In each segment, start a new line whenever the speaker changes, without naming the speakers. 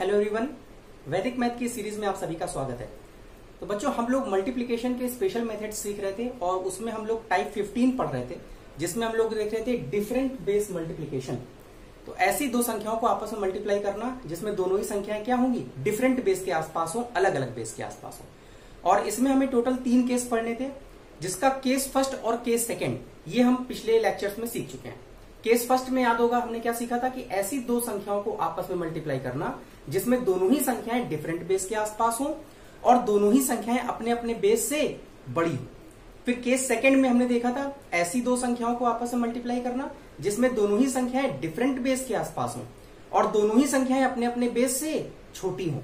Hello everyone, वैदिक math की series में आप सभी का स्वागत है। तो बच्चों, हम लोग मल्टीप्लिकेशन के स्पेशल मेथड्स सीख रहे थे और उसमें हम लोग टाइप 15 पढ़ रहे थे, जिसमें हम लोग देख रहे थे डिफरेंट बेस मल्टीप्लिकेशन। तो ऐसी दो संख्याओं को आपस में मल्टीप्लाई करना जिसमें दोनों ही संख्याएं क्या होंगी, डिफरेंट बेस के आसपास हो, अलग अलग बेस के आसपास हो। और इसमें हमें टोटल 3 केस पढ़ने थे, जिसका केस फर्स्ट और केस सेकेंड ये हम पिछले लेक्चर्स में सीख चुके हैं। केस फर्स्ट में याद होगा हमने क्या सीखा था कि ऐसी दो संख्याओं को आपस में मल्टीप्लाई करना जिसमें दोनों ही संख्याएं डिफरेंट बेस के आसपास हो और दोनों ही संख्याएं अपने अपने बेस से बड़ी हो। फिर केस सेकंड में हमने देखा था ऐसी दो संख्याओं को आपस में मल्टीप्लाई करना जिसमें दोनों ही संख्याएं डिफरेंट बेस के आसपास हो और दोनों ही संख्याएं अपने अपने बेस से छोटी हो।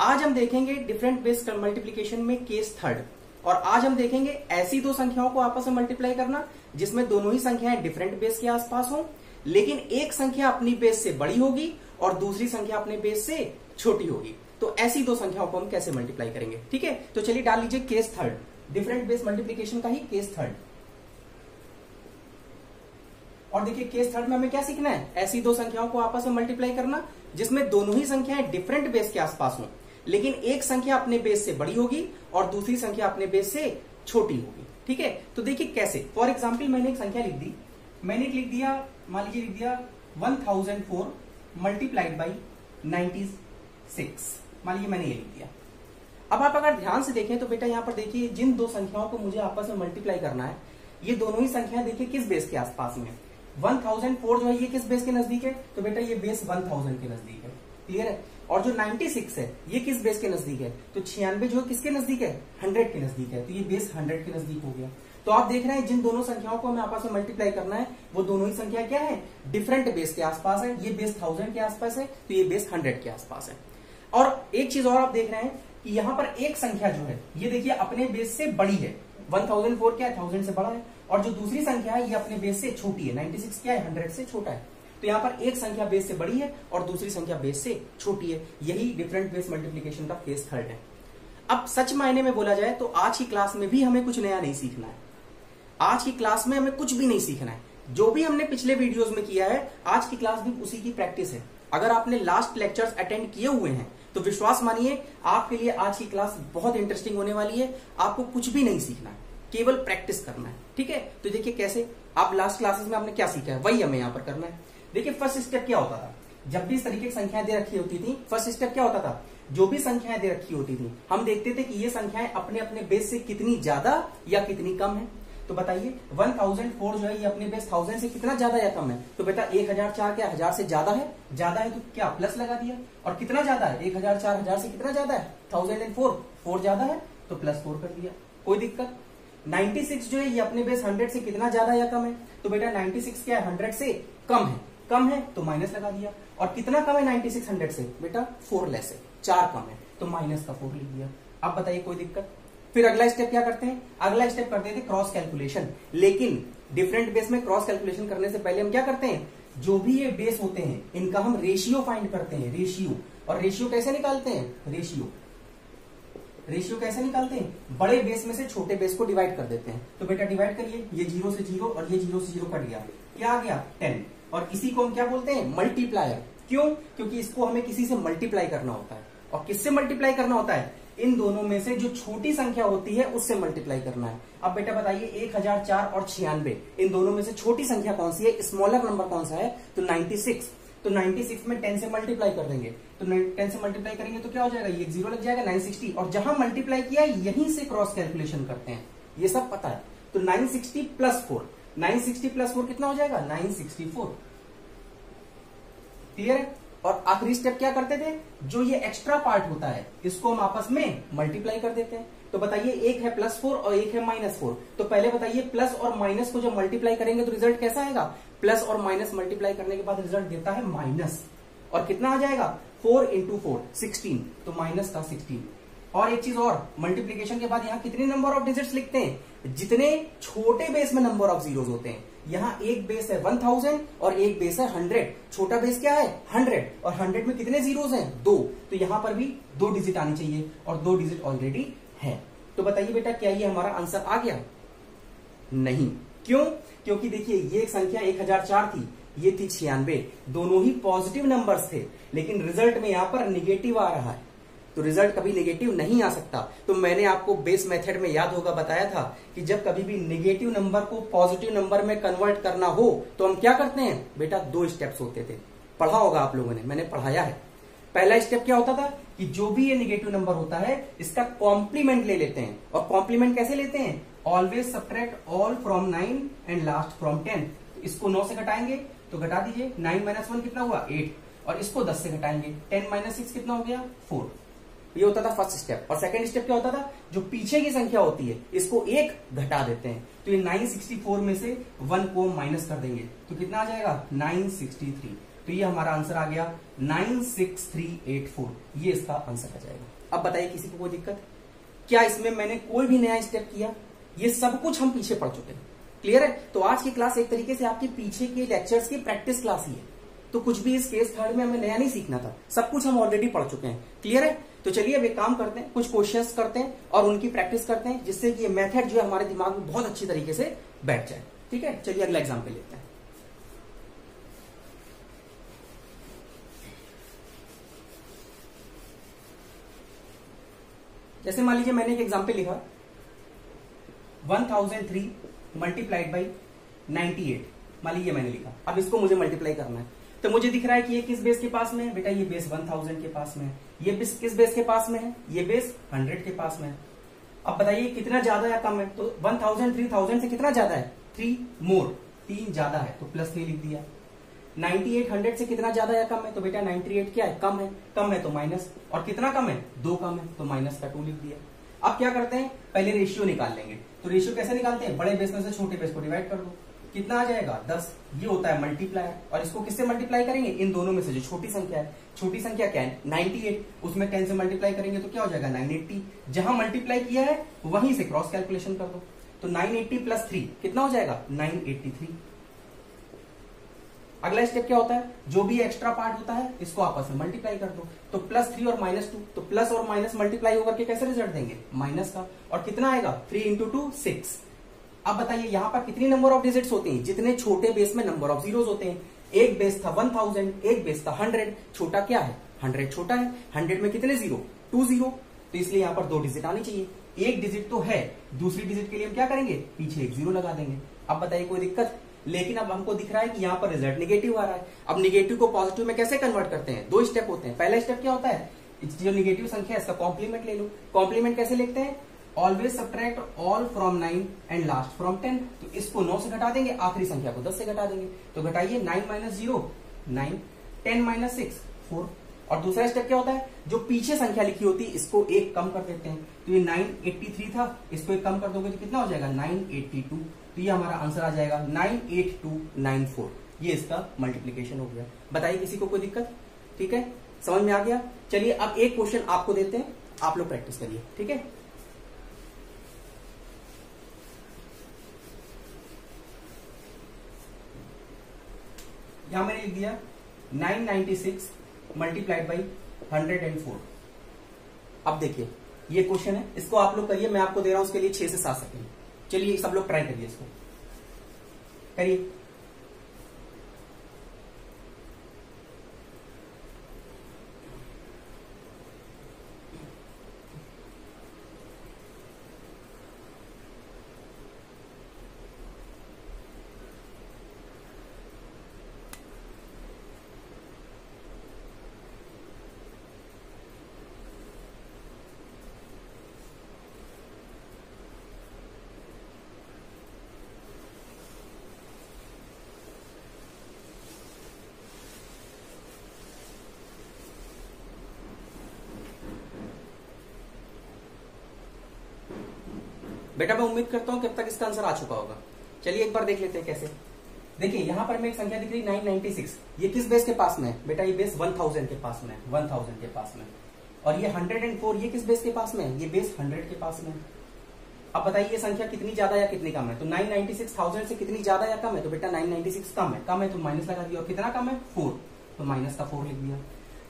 आज हम देखेंगे डिफरेंट बेस मल्टीप्लीकेशन में केस थर्ड, और आज हम देखेंगे ऐसी दो संख्याओं को आपस में मल्टीप्लाई करना जिसमें दोनों ही संख्याएं डिफरेंट बेस के आसपास हो, लेकिन एक संख्या अपनी बेस से बड़ी होगी और दूसरी संख्या अपने बेस से छोटी होगी। तो ऐसी दो संख्याओं को हम कैसे मल्टीप्लाई करेंगे, ठीक है। तो चलिए डाल लीजिए case third, different base multiplication का ही केस थर्ड। और देखिए केस थर्ड में हमें क्या सीखना है, ऐसी दो संख्याओं को आपस में मल्टीप्लाई करना जिसमें दोनों ही संख्याएं डिफरेंट बेस के आसपास हो, लेकिन एक संख्या अपने बेस से बड़ी होगी और दूसरी संख्या अपने बेस से छोटी होगी, ठीक है। तो देखिए कैसे, फॉर एग्जाम्पल मैंने एक संख्या लिख दी, मैंने लिख दिया, मान लीजिए लिख दिया 1004 मल्टीप्लाइड बाई 96, मान लीजिए मैंने ये लिख दिया। अब आप अगर ध्यान से देखें तो बेटा यहाँ पर देखिए जिन दो संख्याओं को मुझे आपस में मल्टीप्लाई करना है, ये दोनों ही संख्याएं देखिए किस बेस के आसपास में है। 1004 जो है ये किस बेस के नजदीक है, तो बेटा ये बेस 1000 के नजदीक है, क्लियर है। और जो 96 है ये किस बेस के नजदीक है, तो 96 जो है किसके नजदीक है, 100 के नजदीक है, तो ये बेस 100 के नजदीक हो गया। तो आप देख रहे हैं जिन दोनों संख्याओं को हमें आपस में मल्टीप्लाई करना है वो दोनों ही संख्या क्या है, डिफरेंट बेस के आसपास है। ये बेस 1000 के आसपास है तो ये बेस 100 के आसपास है। और एक चीज और आप देख रहे हैं कि यहाँ पर एक संख्या जो है ये देखिए अपने बेस से बड़ी है, 1004 क्या है, 1000 से बड़ा है, और जो दूसरी संख्या है ये अपने बेस से छोटी है, 96 क्या है, 100 से छोटा है। तो यहाँ पर एक संख्या बेस से बड़ी है और दूसरी संख्या बेस से छोटी है। यही डिफरेंट बेस मल्टीप्लिकेशन का केस थर्ड है। अब सच मायने में बोला जाए तो आज की क्लास में भी हमें कुछ नया नहीं सीखना है। आज की क्लास में हमें कुछ भी नहीं सीखना है, जो भी हमने पिछले वीडियोस में किया है आज की क्लास भी उसी की प्रैक्टिस है। अगर आपने लास्ट लेक्चर्स अटेंड किए हुए हैं तो विश्वास मानिए आपके लिए आज की क्लास बहुत इंटरेस्टिंग होने वाली है। आपको कुछ भी नहीं सीखना है, केवल प्रैक्टिस करना है, ठीक है। तो देखिए कैसे, आप लास्ट क्लासेस में आपने क्या सीखा है वही हमें यहाँ पर करना है। देखिए फर्स्ट स्टेप क्या होता था, जब भी इस तरीके की संख्याएं दे रखी होती थी, फर्स्ट स्टेप क्या होता था, जो भी संख्याएं दे रखी होती थी हम देखते थे कि ये संख्याएं अपने अपने बेस से कितनी ज्यादा या कितनी कम है। तो बताइए 1004 जो है ये अपने बेस 1000 से कितना ज्यादा या कम है, तो बेटा 1004 क्या 1000 से ज्यादा है, ज्यादा है तो क्या प्लस लगा दिया। और कितना ज्यादा है, 1004 1000 से कितना ज्यादा है, 1004 4 ज्यादा है तो +4 कर दिया, कोई दिक्कत। 96 जो है ये अपने बेस 100 से कितना ज्यादा या कम है, तो बेटा 96 क्या है 100 से कम है, कम है तो माइनस लगा दिया। और कितना कम है 96 100 से, बेटा 4 लेस है, 4 कम है तो माइनस का 4 लिख दिया। अब बताइए कोई दिक्कत। फिर अगला स्टेप क्या करते हैं, अगला स्टेप करते थे क्रॉस कैलकुलेशन। लेकिन डिफरेंट बेस में क्रॉस कैलकुलेशन करने से पहले हम क्या करते हैं, जो भी ये बेस होते हैं इनका हम रेशियो फाइंड करते हैं, रेशियो। और रेशियो कैसे निकालते हैं, रेशियो कैसे निकालते हैं, बड़े बेस में से छोटे बेस को डिवाइड कर देते हैं। तो बेटा डिवाइड करिए, ये 0 से 0 और ये 0 से 0 कट गया, क्या आ गया 10। और इसी को हम क्या बोलते हैं, मल्टीप्लायर। क्यों, क्योंकि इसको हमें किसी से मल्टीप्लाई करना होता है। और किससे मल्टीप्लाई करना होता है, इन दोनों में से जो छोटी संख्या होती है उससे मल्टीप्लाई करना है। अब बेटा बताइए 1004 और 96 इन दोनों में से छोटी संख्या कौन सी है, स्मॉलर नंबर कौन सा है, तो 96। तो 96 में 10 से मल्टीप्लाई कर देंगे, तो 10 से मल्टीप्लाई करेंगे तो क्या हो जाएगा, ये 0 लग जाएगा, 960। और जहां मल्टीप्लाई किया यहीं से क्रॉस कैलकुलेशन करते हैं, ये सब पता है। तो 960 + 4, 960 + 4 कितना हो जाएगा, 964, क्लियर है। और आखिरी स्टेप क्या करते थे, जो ये एक्स्ट्रा पार्ट होता है इसको हम आपस में मल्टीप्लाई कर देते हैं। तो बताइए एक है +4 और एक है -4। तो पहले बताइए प्लस और माइनस को जब मल्टीप्लाई करेंगे तो रिजल्ट कैसा आएगा, प्लस और माइनस मल्टीप्लाई करने के बाद रिजल्ट देता है माइनस। और कितना आ जाएगा, 4 × 4 16, तो माइनस का 16। और एक चीज और, मल्टीप्लीकेशन के बाद यहाँ कितने नंबर ऑफ डिजिट्स लिखते हैं, जितने छोटे बेस में नंबर ऑफ जीरोस होते हैं। यहाँ एक बेस है 1000 और एक बेस है 100, छोटा बेस क्या है 100, और 100 में कितने जीरोस हैं, 2। तो यहाँ पर भी 2 डिजिट आनी चाहिए और 2 डिजिट ऑलरेडी है। तो बताइए बेटा क्या ये हमारा आंसर आ गया, नहीं। क्यों, क्योंकि देखिए ये एक संख्या 1004 थी, ये थी 96, दोनों ही पॉजिटिव नंबर्स थे, लेकिन रिजल्ट में यहां पर निगेटिव आ रहा है, तो रिजल्ट कभी नेगेटिव नहीं आ सकता। तो मैंने आपको बेस मेथड में याद होगा बताया था कि जब कभी भी नेगेटिव नंबर को पॉजिटिव नंबर में कन्वर्ट करना हो तो हम क्या करते हैं बेटा, 2 स्टेप्स होते थे, पढ़ा होगा आप लोगों ने, मैंने पढ़ाया है। पहला स्टेप क्या होता था कि जो भी ये नेगेटिव नंबर होता है इसका कॉम्प्लीमेंट ले लेते हैं, और कॉम्प्लीमेंट कैसे लेते हैं, always subtract all from 9 and last from 10। इसको 9 से घटाएंगे तो घटा दीजिए, 9 - 1 कितना हुआ 8, और इसको 10 से घटाएंगे, 10 - 6 कितना हो गया 4। ये होता था फर्स्ट स्टेप। और सेकंड स्टेप क्या होता था, जो पीछे की संख्या होती है इसको 1 घटा देते हैं, तो ये 964 में से 1 को माइनस कर देंगे तो कितना आ जाएगा 963। तो ये हमारा आंसर आ गया 96384, ये इसका आंसर आ जाएगा। अब बताइए किसी को कोई दिक्कत, क्या इसमें मैंने कोई भी नया स्टेप किया, ये सब कुछ हम पीछे पढ़ चुके हैं, क्लियर है। तो आज की क्लास एक तरीके से आपके पीछे के लेक्चर्स की प्रैक्टिस क्लास ही है, तो कुछ भी इस केस थर्ड में हमें नया नहीं सीखना था, सब कुछ हम ऑलरेडी पढ़ चुके हैं, क्लियर है। तो चलिए अब एक काम करते हैं, कुछ क्वेश्चंस करते हैं और उनकी प्रैक्टिस करते हैं, जिससे कि ये मेथड जो है हमारे दिमाग में बहुत अच्छी तरीके से बैठ जाए, ठीक है। चलिए अगला एग्जाम्पल लेते हैं। जैसे मान लीजिए मैंने एक एग्जाम्पल लिखा 1003 मल्टीप्लाइड बाई 98, मान लीजिए मैंने लिखा। अब इसको मुझे मल्टीप्लाई करना है, तो मुझे दिख रहा है कि ये किस बेस के पास में है बेटा, ये बेस 1000 के पास में है। ये बेस किस बेस के पास में है, ये बेस 100 के पास में है। अब बताइए कितना ज्यादा या कम है, तो 1000 3000 से कितना ज्यादा है 3 मोर, 3 ज्यादा है तो +3 लिख दिया। 98 100 से कितना ज्यादा या कम है, तो बेटा 98 क्या है, कम है तो माइनस, और कितना कम है 2 कम है तो माइनस का 2 लिख दिया। अब क्या करते हैं, पहले रेशियो निकाल लेंगे। तो रेशियो कैसे निकालते हैं, बड़े बेस में से छोटे बेस को डिवाइड कर दो, कितना आ जाएगा 10। ये होता है मल्टीप्लायर, और इसको किससे मल्टीप्लाई करेंगे, इन दोनों में से जो छोटी संख्या है, छोटी संख्या क्या है 98, उसमें 10 से मल्टीप्लाई करेंगे तो क्या हो जाएगा 980। जहां मल्टीप्लाई किया है वहीं से क्रॉस कैलकुलेशन कर दो, तो 980 + 3 कितना हो जाएगा 983। अगला स्टेप क्या होता है, जो भी एक्स्ट्रा पार्ट होता है इसको आपस में मल्टीप्लाई कर दो, तो +3 और -2, तो प्लस और माइनस मल्टीप्लाई होकर के कैसे रिजल्ट देंगे माइनस का, और कितना आएगा 3 × 2 6। अब बताइए यहां पर कितनी नंबर ऑफ डिजिट्स होते हैं, जितने छोटे बेस में नंबर ऑफ जीरोस होते हैं। एक बेस था 1000, एक बेस था 100, छोटा क्या है 100 छोटा है, 100 में कितने जीरो 2 जीरो, तो इसलिए यहां पर 2 डिजिट आनी चाहिए। एक डिजिट तो है, दूसरी डिजिट के लिए हम क्या करेंगे, पीछे एक 0 लगा देंगे। अब बताइए कोई दिक्कत, लेकिन अब हमको दिख रहा है कि यहाँ पर रिजल्ट निगेटिव आ रहा है। अब निगेटिव को पॉजिटिव में कैसे कन्वर्ट करते हैं, 2 स्टेप होते हैं। पहला स्टेप क्या होता है, जो निगेटिव संख्या है इसका कॉम्प्लीमेंट ले लो। कॉम्प्लीमेंट कैसे लिखते हैं, always subtract all from 9 and last from 10। तो इसको 9 से घटा देंगे, आखिरी संख्या को 10 से घटा देंगे, तो घटाइए 9 - 0 9, 10 - 6 4। और दूसरा स्टेप क्या होता है, जो पीछे संख्या लिखी होती है इसको 1 कम कर देते हैं, तो ये 983 था, इसको 1 कम कर दोगे तो कितना हो जाएगा 982। तो ये हमारा आंसर आ जाएगा 98294। ये इसका मल्टीप्लीकेशन हो गया। बताइए किसी को कोई दिक्कत, ठीक है, समझ में आ गया। चलिए अब एक क्वेश्चन आपको देते हैं, आप लोग प्रैक्टिस करिए, ठीक है। यहां मैंने लिख दिया 996 मल्टीप्लाइड बाई 104। अब देखिए ये क्वेश्चन है, इसको आप लोग करिए, मैं आपको दे रहा हूं उसके लिए 6 से 7 सेकंड। चलिए सब लोग ट्राई करिए, इसको करिए। बेटा मैं उम्मीद करता हूं कि अब तक इसका आंसर आ चुका होगा। चलिए एक बार देख लेते हैं कैसे। देखिए यहां पर मैं एक संख्या दिख रही 996, ये किस बेस के पास में है बेटा, ये बेस 1000 के पास में है, 1000 के पास में। और ये 104, ये किस बेस के पास में है, ये बेस 100 के पास में है। अब बताइए ये संख्या कितनी ज्यादा या कितनी कम है, तो 996,000 से कितनी ज्यादा या कम है, तो बेटा 996 कम है तो माइनस लगा दिया, और कितना कम है 4, तो माइनस का 4 लिख दिया।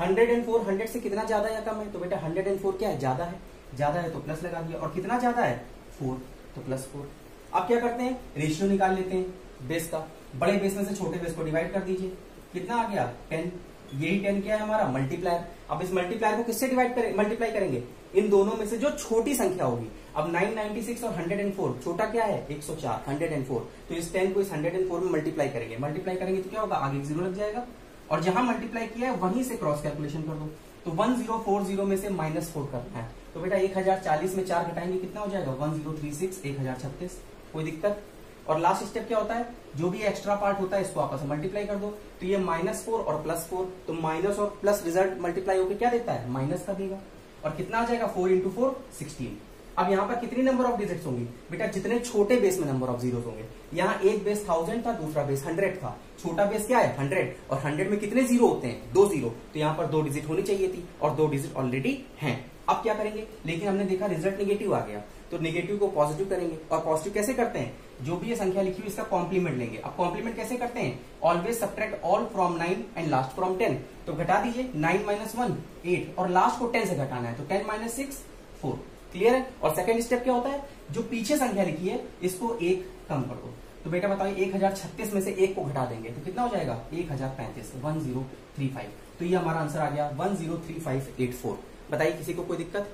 104 100 से कितना ज्यादा या कम है, तो बेटा 104 क्या है, ज्यादा है तो प्लस लगा दिया, और कितना ज्यादा है 4, तो +4। अब क्या करते हैं, रेशियो निकाल लेते हैं बेस का। बड़े बेस में से छोटे बेस को डिवाइड कर दीजिए, कितना आ गया 10। यही 10 क्या है हमारा मल्टीप्लायर। अब इस मल्टीप्लायर को किससे मल्टीप्लाई करेंगे, इन दोनों में से जो छोटी संख्या होगी। अब 996 और 104, छोटा क्या है 104, 104, तो इस 10 को इस 104 में मल्टीप्लाई करेंगे। मल्टीप्लाई करेंगे तो क्या होगा, आगे 0 लग जाएगा, और जहां मल्टीप्लाई किया है वहीं से क्रॉस कैलकुलेशन कर दो। तो 1040 में से -4 करना है, तो बेटा 1040 में 4 घटाएंगे कितना हो जाएगा 1036, 1036, कोई दिक्कत। और लास्ट स्टेप क्या होता है, जो भी एक्स्ट्रा पार्ट होता है इसको आपस में मल्टीप्लाई कर दो, तो ये -4 और +4, तो माइनस और प्लस रिजल्ट मल्टीप्लाई होकर क्या देता है, माइनस का देगा। और कितना आ जाएगा 4 × 4 16। अब यहाँ पर कितनी नंबर ऑफ डिजिट्स होंगी बेटा, जितने छोटे बेस में नंबर ऑफ जीरोस होंगे। यहाँ एक बेस 1000 था, दूसरा बेस 100 था, छोटा बेस क्या है 100, और 100 में कितने जीरो होते हैं 2 जीरो, तो यहाँ पर 2 डिजिट होनी चाहिए थी, और 2 डिजिट ऑलरेडी हैं। अब क्या करेंगे, लेकिन हमने देखा रिजल्ट नेगेटिव आ गया, तो नेगेटिव को पॉजिटिव करेंगे। और पॉजिटिव कैसे करते हैं, जो भी ये संख्या लिखी हुई इसका कॉम्प्लीमेंट लेंगे। अब कॉम्प्लीमेंट कैसे करते हैं, always subtract all from 9 and last from 10, तो घटा दीजिए 9 - 1 8, और लास्ट को 10 से घटाना है, तो 10 - 6 4। क्लियर है। और सेकंड स्टेप क्या होता है, जो पीछे संख्या लिखी है इसको 1 कम कर दो, तो बेटा बताइए 1036 में से 1 को घटा देंगे तो कितना हो जाएगा 1035, 1035, तो ये हमारा आंसर आ गया 103584। बताइए किसी को कोई दिक्कत,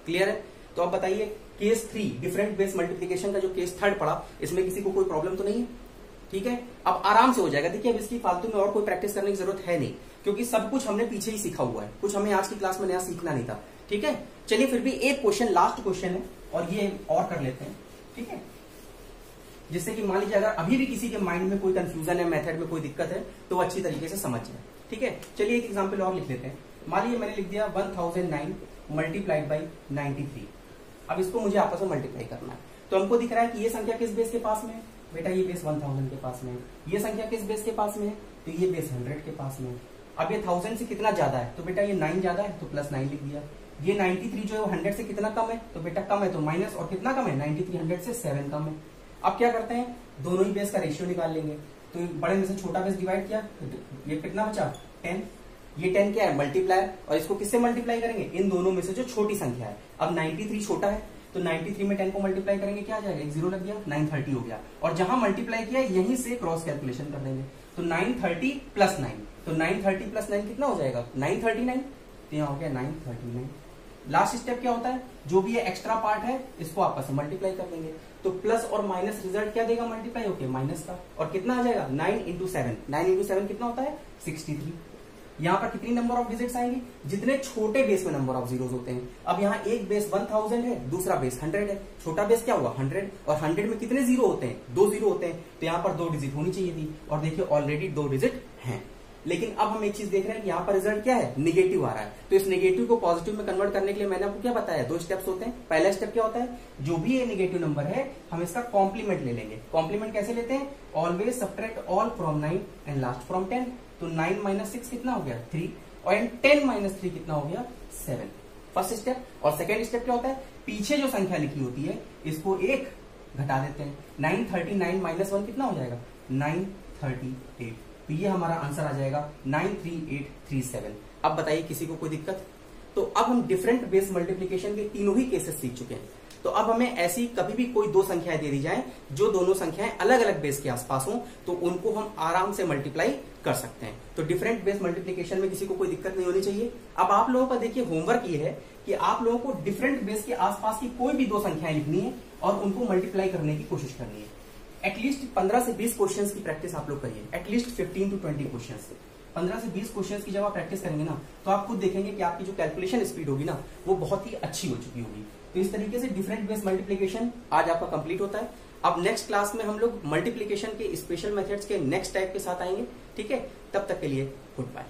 क्लियर है। तो अब बताइए केस 3 डिफरेंट बेस मल्टीप्लीकेशन का जो केस 3 पड़ा, इसमें किसी को कोई प्रॉब्लम तो नहीं है, ठीक है। अब आराम से हो जाएगा। देखिए अब इसकी फालतू में और कोई प्रैक्टिस करने की जरूरत है नहीं, क्योंकि सब कुछ हमने पीछे ही सीखा हुआ है, कुछ हमें आज की क्लास में नया सीखना नहीं था, ठीक है। चलिए फिर भी एक क्वेश्चन, लास्ट क्वेश्चन है, और ये और कर लेते हैं, ठीक है, जिससे कि मान लीजिए अगर अभी भी किसी के माइंड में कोई कंफ्यूजन है, मेथड में कोई दिक्कत है, तो वो अच्छी तरीके से समझ जाए, ठीक है। चलिए एक एग्जाम्पल और लिख लेते हैं। मान लीजिए मैंने लिख दिया 1009 मल्टीप्लाइड बाई 93। अब इसको मुझे आपस में मल्टीप्लाई करना है, तो हमको दिख रहा है कि ये संख्या किस बेस के पास में है, बेटा ये बेस 1000 के पास में है। ये संख्या किस बेस के पास में है, तो ये बेस 100 के पास में है। अब ये 1000 से कितना ज्यादा है, तो बेटा ये 9 ज्यादा है, तो +9 लिख दिया। ये 93 जो है वो 100 से कितना कम है, तो बेटा कम है, तो माइनस, और कितना कम है 93 100 से 7 कम है। अब क्या करते हैं, दोनों ही बेस का रेशियो निकाल लेंगे, तो बड़े में से छोटा बेस डिवाइड किया, तो ये कितना बचा 10। ये 10 क्या है मल्टीप्लायर, और इसको किससे मल्टीप्लाई करेंगे, इन दोनों में से जो छोटी संख्या है। अब 93 छोटा है, तो 93 में 10 को मल्टीप्लाई करेंगे, क्या आ जाएगा, एक 0 लग गया, 930 हो गया, और जहां मल्टीप्लाई किया यहीं से क्रॉस कैलकुलेशन कर देंगे, तो 930 + 9, तो 930 + 9 कितना हो जाएगा 939, तो यहाँ हो गया 939। लास्ट स्टेप क्या होता है, जो भी ये एक्स्ट्रा पार्ट है इसको आपस में मल्टीप्लाई कर देंगे, तो प्लस और माइनस रिजल्ट क्या देगा मल्टीप्लाई होके माइनस का, और कितना आ जाएगा 9 × 7, 9 × 7 कितना होता है 63। यहाँ पर कितनी नंबर ऑफ डिजिट्स आएंगी, जितने छोटे बेस में नंबर ऑफ जीरोस होते हैं। अब यहाँ एक बेस 1000 है, दूसरा बेस 100 है, छोटा बेस क्या हुआ 100, और 100 में कितने जीरो होते हैं 2 जीरो होते हैं, तो यहाँ पर 2 डिजिट होनी चाहिए थी, और देखिए ऑलरेडी 2 डिजिट हैं। लेकिन अब हम एक चीज देख रहे हैं कि यहाँ पर रिजल्ट क्या है नेगेटिव आ रहा है, तो इस नेगेटिव को पॉजिटिव में कन्वर्ट करने के लिए मैंने आपको क्या बताया, 2 स्टेप्स होते हैं। पहला स्टेप क्या होता है, जो भी ये नेगेटिव नंबर है हम इसका कॉम्प्लीमेंट ले लेंगे। कॉम्प्लीमेंट कैसे लेते हैं, always subtract all from 9 and last from 10, तो 9 - 6 कितना हो गया 3, और 10 - 3 कितना हो गया 7। First step. और सेकेंड स्टेप क्या होता है, पीछे जो संख्या लिखी होती है इसको 1 घटा देते हैं, 939 - 1 कितना हो जाएगा 938, तो ये हमारा आंसर आ जाएगा 93837। अब बताइए किसी को कोई दिक्कत। तो अब हम डिफरेंट बेस मल्टीप्लीकेशन के तीनों ही केसेस सीख चुके हैं, तो अब हमें ऐसी कभी भी कोई 2 संख्याएं दे दी जाए जो दोनों संख्याएं अलग अलग बेस के आसपास हों, तो उनको हम आराम से मल्टीप्लाई कर सकते हैं। तो डिफरेंट बेस मल्टीप्लीकेशन में किसी को कोई दिक्कत नहीं होनी चाहिए। अब आप लोगों का देखिए होमवर्क ये है कि आप लोगों को डिफरेंट बेस के आसपास की कोई भी 2 संख्याएं लिखनी है और उनको मल्टीप्लाई करने की कोशिश करनी है। एटलीस्ट 15 से 20 क्वेश्चंस की प्रैक्टिस आप लोग करिए, एटलीस्ट 15 to 20 क्वेश्चंस। 15 से 20 क्वेश्चंस की जब आप प्रैक्टिस करेंगे ना, तो आप खुद देखेंगे कि आपकी जो कैलकुलेशन स्पीड होगी ना वो बहुत ही अच्छी हो चुकी होगी। तो इस तरीके से डिफरेंट बेस मल्टीप्लीकेशन आज आपका कंप्लीट होता है। अब नेक्स्ट क्लास में हम लोग मल्टीप्लीकेशन के स्पेशल मेथड्स के नेक्स्ट टाइप के साथ आएंगे, ठीक है। तब तक के लिए गुड बाय।